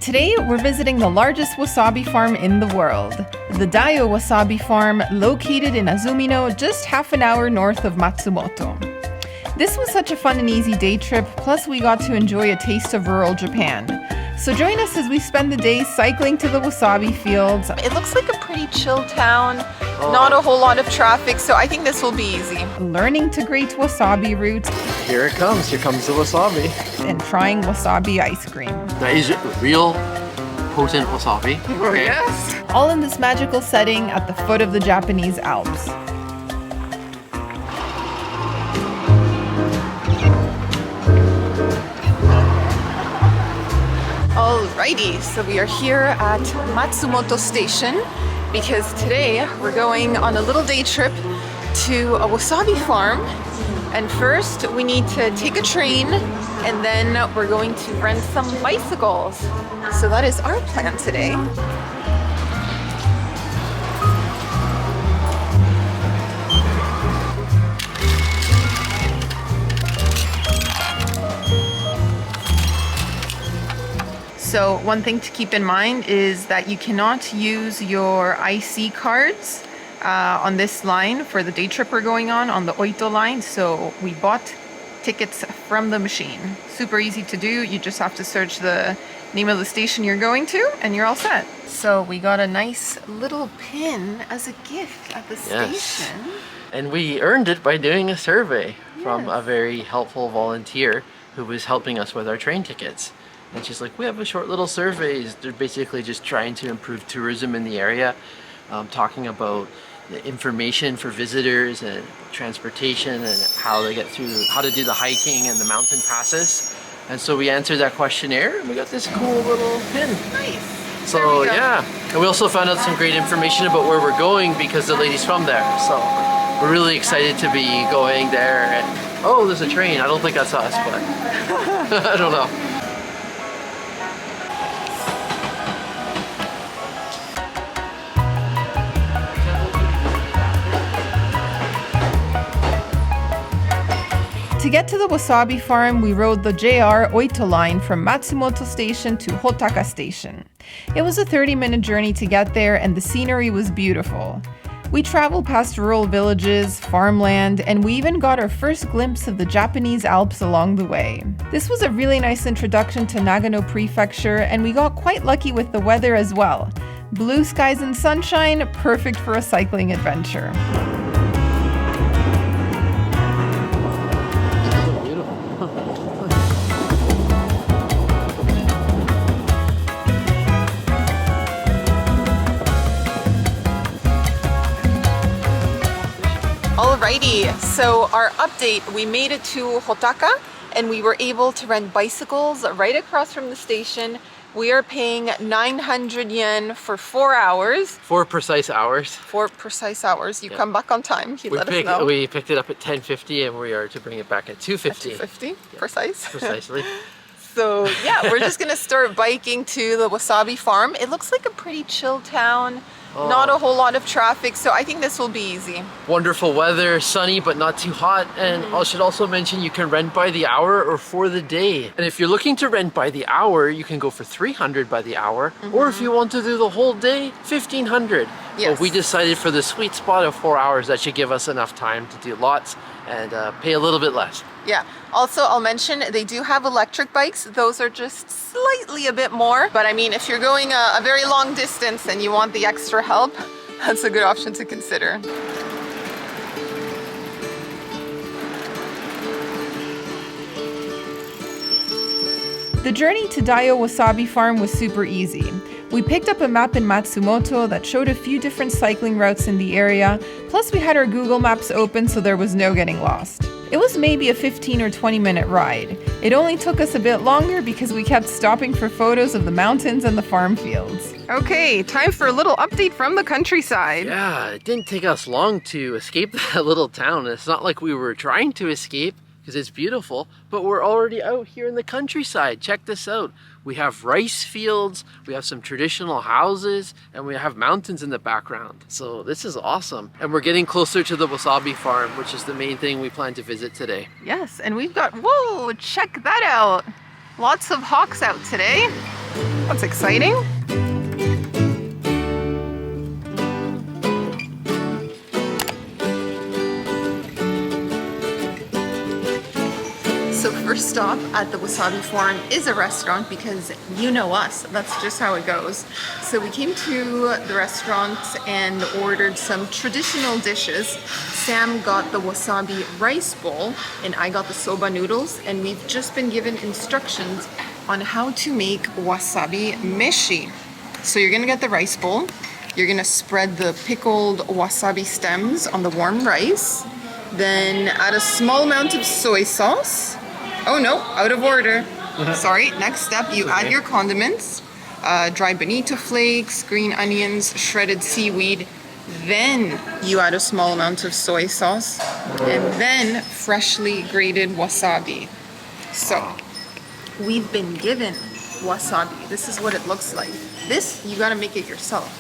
Today, we're visiting the largest wasabi farm in the world, the Daio Wasabi Farm, located in Azumino, just half an hour north of Matsumoto. This was such a fun and easy day trip, plus we got to enjoy a taste of rural Japan. So join us as we spend the day cycling to the Wasabi Fields. It looks like a pretty chill town, not a whole lot of traffic, so I think this will be easy. Learning to grate wasabi roots. Here comes the wasabi. And trying wasabi ice cream. That is real potent wasabi. Okay. Yes. All in this magical setting at the foot of the Japanese Alps. Alrighty, so we are here at Matsumoto Station because today we're going on a little day trip to a wasabi farm. And first we need to take a train and then we're going to rent some bicycles. So that is our plan today. So one thing to keep in mind is that you cannot use your IC cards on this line for the day trip we're going on the Oita Line. So we bought tickets from the machine. Super easy to do. You just have to search the name of the station you're going to and you're all set. So we got a nice little pin as a gift at the station. And we earned it by doing a survey from a very helpful volunteer who was helping us with our train tickets. And she's like, we have a short little survey. They're basically just trying to improve tourism in the area, talking about the information for visitors and transportation and how they get through, how to do the hiking and the mountain passes. And so we answered that questionnaire and we got this cool little pin. Nice. So yeah, and we also found out some great information about where we're going because the lady's from there. So we're really excited to be going there. And oh, there's a train. I don't think that's us, but I don't know. To get to the wasabi farm, we rode the JR Oita Line from Matsumoto Station to Hotaka Station. It was a 30-minute journey to get there and the scenery was beautiful. We traveled past rural villages, farmland, and we even got our first glimpse of the Japanese Alps along the way. This was a really nice introduction to Nagano Prefecture, and we got quite lucky with the weather as well. Blue skies and sunshine, perfect for a cycling adventure. Alrighty, so our update, we made it to Hotaka and we were able to rent bicycles right across from the station. We are paying 900 yen for 4 hours. 4 precise hours. 4 precise hours. You come back on time. Let us know. We picked it up at 10:50 and we are to bring it back at 2:50. At 2:50, precise. Precisely. So yeah, we're just gonna start biking to the Wasabi Farm. It looks like a pretty chill town. Not a whole lot of traffic, so I think this will be easy. Wonderful weather, sunny but not too hot. And I should also mention you can rent by the hour or for the day. And if you're looking to rent by the hour, you can go for 300 by the hour. Or if you want to do the whole day, 1500. Yes. But we decided for the sweet spot of 4 hours, that should give us enough time to do lots and pay a little bit less. Yeah. Also, I'll mention they do have electric bikes. Those are just slightly a bit more. But I mean, if you're going a very long distance and you want the extra help, that's a good option to consider. The journey to Daio Wasabi Farm was super easy. We picked up a map in Matsumoto that showed a few different cycling routes in the area, plus we had our Google Maps open so there was no getting lost. It was maybe a 15 or 20 minute ride. It only took us a bit longer because we kept stopping for photos of the mountains and the farm fields. Okay, time for a little update from the countryside. Yeah, it didn't take us long to escape that little town. It's not like we were trying to escape because it's beautiful, but we're already out here in the countryside. Check this out. We have rice fields, we have some traditional houses, and we have mountains in the background. So this is awesome. And we're getting closer to the Wasabi Farm, which is the main thing we plan to visit today. Yes, and we've got, whoa, check that out. Lots of hawks out today. That's exciting. So first stop at the Wasabi Farm is a restaurant because you know us, that's just how it goes. So we came to the restaurant and ordered some traditional dishes. Sam got the wasabi rice bowl and I got the soba noodles, and we've just been given instructions on how to make wasabi meshi. So you're gonna get the rice bowl, you're gonna spread the pickled wasabi stems on the warm rice, then add a small amount of soy sauce. Oh no, out of order. Sorry, next step, you add your condiments, dry bonito flakes, green onions, shredded seaweed, then you add a small amount of soy sauce, and then freshly grated wasabi. So, we've been given wasabi. This is what it looks like. This, you gotta make it yourself.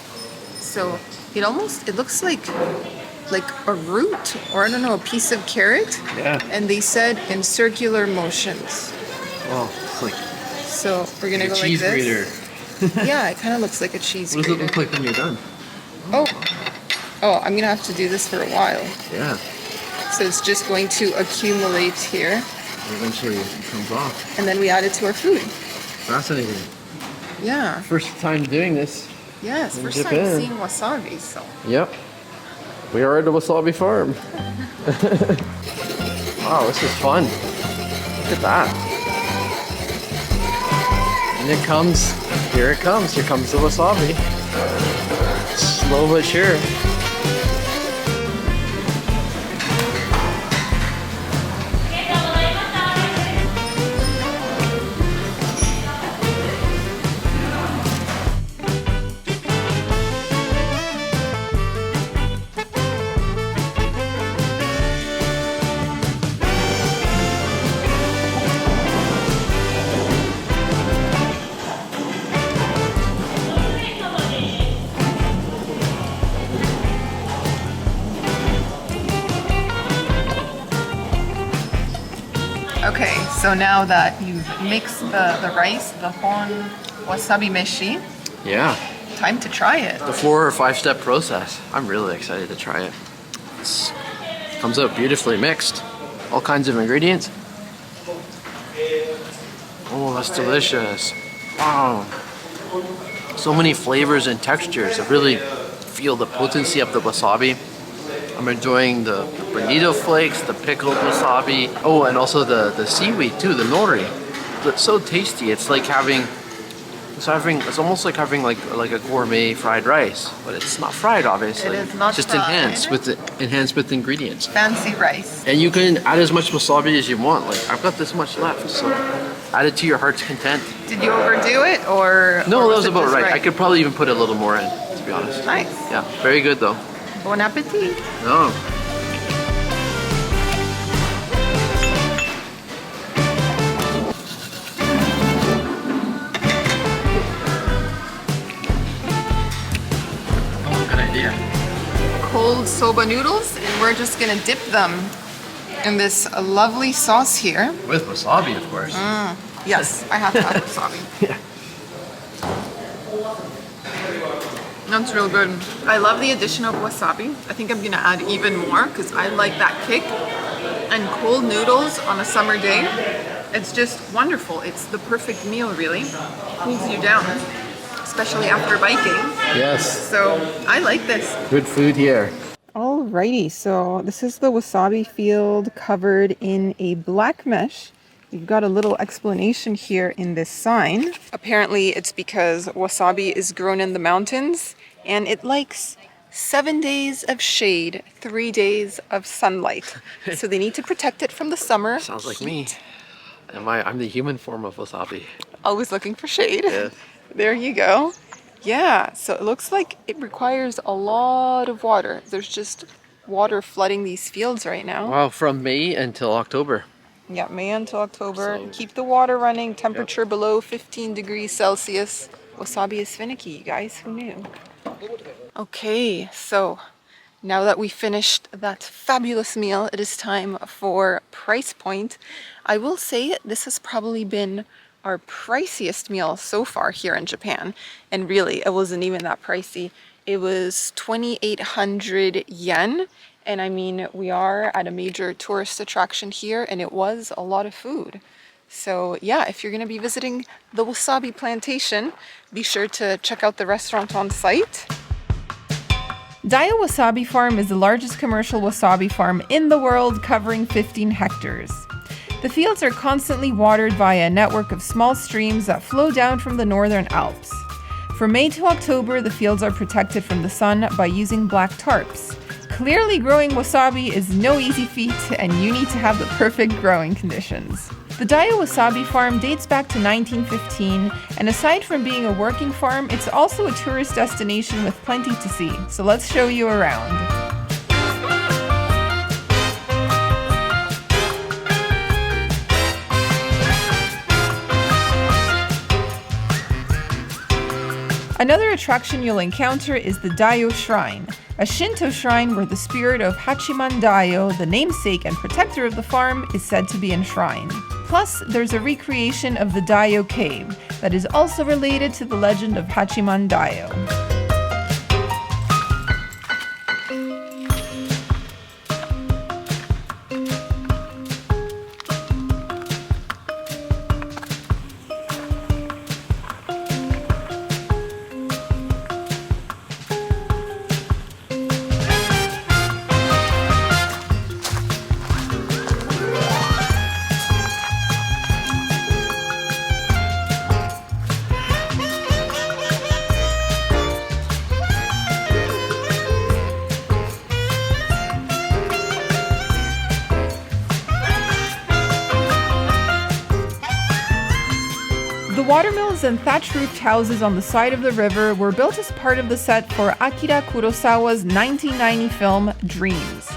So, it looks like a root, or I don't know, a piece of carrot. Yeah. And they said in circular motions. Oh, it's like So we're gonna go like cheese this. grater. Yeah, it kind of looks like a cheese What does grater. it look like when you're done? Oh, I'm gonna have to do this for a while. Yeah. So it's just going to accumulate here, Eventually it comes off. and then we add it to our food. Fascinating. Yeah. First time doing this. Yes. In First time Japan. seeing wasabi. So. Yep. We are at the Wasabi Farm. Wow, this is fun. Look at that. And it comes, here comes the wasabi. Slow but sure. Okay, so now that you've mixed the rice, the hon wasabi meshi, Yeah. time to try it. The 4 or 5 step process. I'm really excited to try it. It comes out beautifully mixed. All kinds of ingredients. Oh, that's delicious. Wow. So many flavors and textures. I really feel the potency of the wasabi. I'm enjoying the bonito flakes, the pickled wasabi. Oh, and also the seaweed too, the nori. It's so tasty. It's like it's almost like having like a gourmet fried rice, but it's not fried, obviously. It is not just fried. enhanced with ingredients. Fancy rice. And you can add as much wasabi as you want. Like I've got this much left, so add it to your heart's content. Did you overdo it, or? No, or that was it about just right. I could probably even put a little more in, to be honest. Nice. Yeah, very good though. Bon appetit. Oh. Oh, good idea. Cold soba noodles, and we're just gonna dip them in this lovely sauce here. With wasabi, of course. Yes, I have to have wasabi. Yeah. That's real good. I love the addition of wasabi. I think I'm gonna add even more because I like that kick. And cold noodles on a summer day, it's just wonderful. It's the perfect meal, really. Cools you down, especially after biking. Yes. So I like this. Good food here. Alrighty, so this is the wasabi field covered in a black mesh. You've got a little explanation here in this sign. Apparently it's because wasabi is grown in the mountains and it likes 7 days of shade, 3 days of sunlight. So they need to protect it from the summer. Sounds like heat. me. I'm the human form of wasabi. Always looking for shade. Yes. There you go. Yeah, so it looks like it requires a lot of water. There's just water flooding these fields right now. Wow, from May until October. Yeah, May until October. So- Keep the water running, temperature below 15 degrees Celsius. Wasabi is finicky, you guys. Who knew? Okay, so now that we finished that fabulous meal, it is time for price point. I will say this has probably been our priciest meal so far here in Japan. And really, it wasn't even that pricey. It was 2,800 yen. And I mean, we are at a major tourist attraction here, and it was a lot of food. So yeah, if you're gonna be visiting the wasabi plantation, be sure to check out the restaurant on site. Daio Wasabi Farm is the largest commercial wasabi farm in the world, covering 15 hectares. The fields are constantly watered via a network of small streams that flow down from the northern Alps. From May to October, the fields are protected from the sun by using black tarps. Clearly, growing wasabi is no easy feat, and you need to have the perfect growing conditions. The Daio Wasabi Farm dates back to 1915, and aside from being a working farm, it's also a tourist destination with plenty to see. So let's show you around. Another attraction you'll encounter is the Daio Shrine, a Shinto shrine where the spirit of Hachiman Daio, the namesake and protector of the farm, is said to be enshrined. Plus, there's a recreation of the Daio Cave that is also related to the legend of Hachiman Daio. The watermills and thatch-roofed houses on the side of the river were built as part of the set for Akira Kurosawa's 1990 film, Dreams.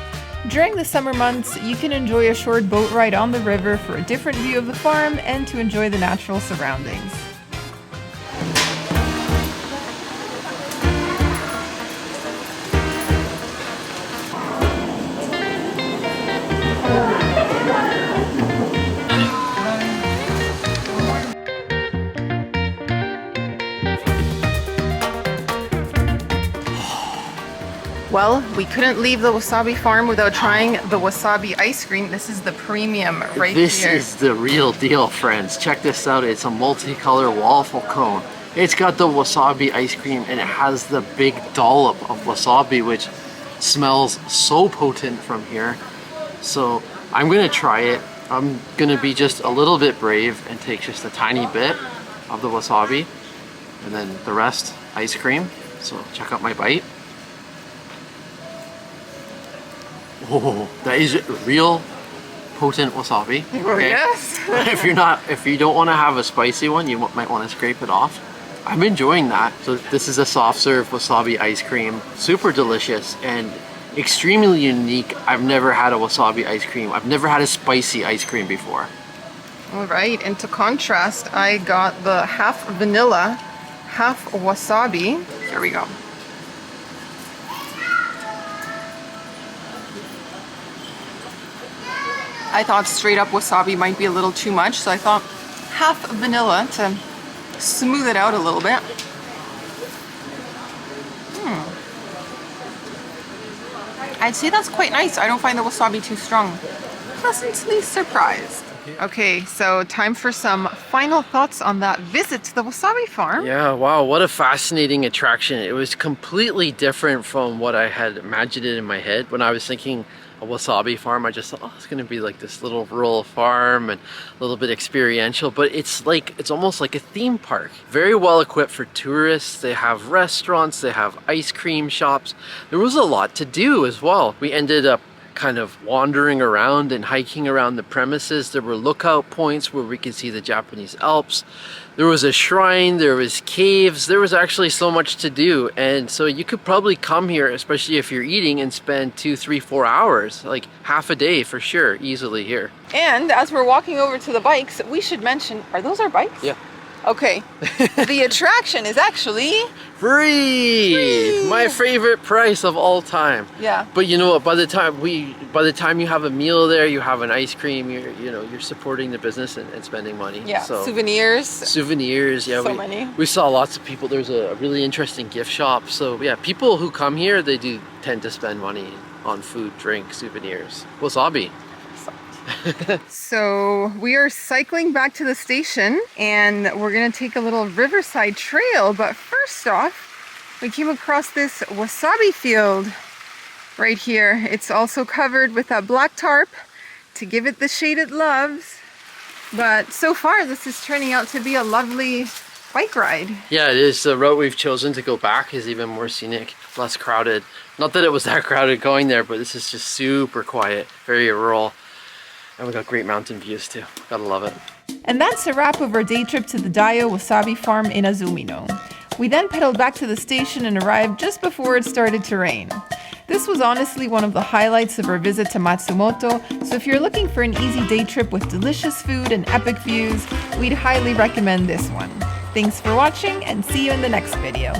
During the summer months, you can enjoy a short boat ride on the river for a different view of the farm and to enjoy the natural surroundings. Well, we couldn't leave the wasabi farm without trying the wasabi ice cream. This is the premium right here. This is the real deal, friends. Check this out. It's a multicolor waffle cone. It's got the wasabi ice cream and it has the big dollop of wasabi, which smells so potent from here. So I'm gonna try it. I'm gonna be just a little bit brave and take just a tiny bit of the wasabi and then the rest ice cream. So check out my bite. Oh, that is real potent wasabi. Okay. Yes. if you don't want to have a spicy one, you might want to scrape it off. I'm enjoying that. So this is a soft serve wasabi ice cream. Super delicious and extremely unique. I've never had a wasabi ice cream. I've never had a spicy ice cream before. All right, and to contrast, I got the half vanilla, half wasabi. Here we go. I thought straight up wasabi might be a little too much, so I thought half vanilla to smooth it out a little bit. I'd say that's quite nice. I don't find the wasabi too strong. Pleasantly surprised. Okay, so time for some final thoughts on that visit to the wasabi farm. Yeah, wow, what a fascinating attraction. It was completely different from what I had imagined it in my head. When I was thinking a wasabi farm, I just thought, oh, it's gonna be like this little rural farm and a little bit experiential, but it's almost like a theme park. Very well equipped for tourists. They have restaurants, they have ice cream shops. There was a lot to do as well. We ended up kind of wandering around and hiking around the premises. There were lookout points where we could see the Japanese Alps. There was a shrine, there was caves, there was actually so much to do. And so you could probably come here, especially if you're eating, and spend 2, 3, 4 hours, like half a day for sure, easily here. And as we're walking over to the bikes, we should mention, are those our bikes? Yeah. Okay, the attraction is actually free. My favorite price of all time. Yeah. But you know what? By the time you have a meal there, you have an ice cream. You're supporting the business and spending money. Yeah. So, souvenirs. Souvenirs. Yeah. So many. We saw lots of people. There's a really interesting gift shop. So yeah, people who come here, they do tend to spend money on food, drink, souvenirs. Wasabi. So we are cycling back to the station and we're gonna take a little riverside trail, but first off we came across this wasabi field right here. It's also covered with a black tarp to give it the shade it loves, but so far this is turning out to be a lovely bike ride. Yeah, it is. The route we've chosen to go back is even more scenic, less crowded. Not that it was that crowded going there, but this is just super quiet, very rural. And we got great mountain views too. Gotta love it. And that's a wrap of our day trip to the Daio Wasabi Farm in Azumino. We then pedaled back to the station and arrived just before it started to rain. This was honestly one of the highlights of our visit to Matsumoto, so if you're looking for an easy day trip with delicious food and epic views, we'd highly recommend this one. Thanks for watching and see you in the next video.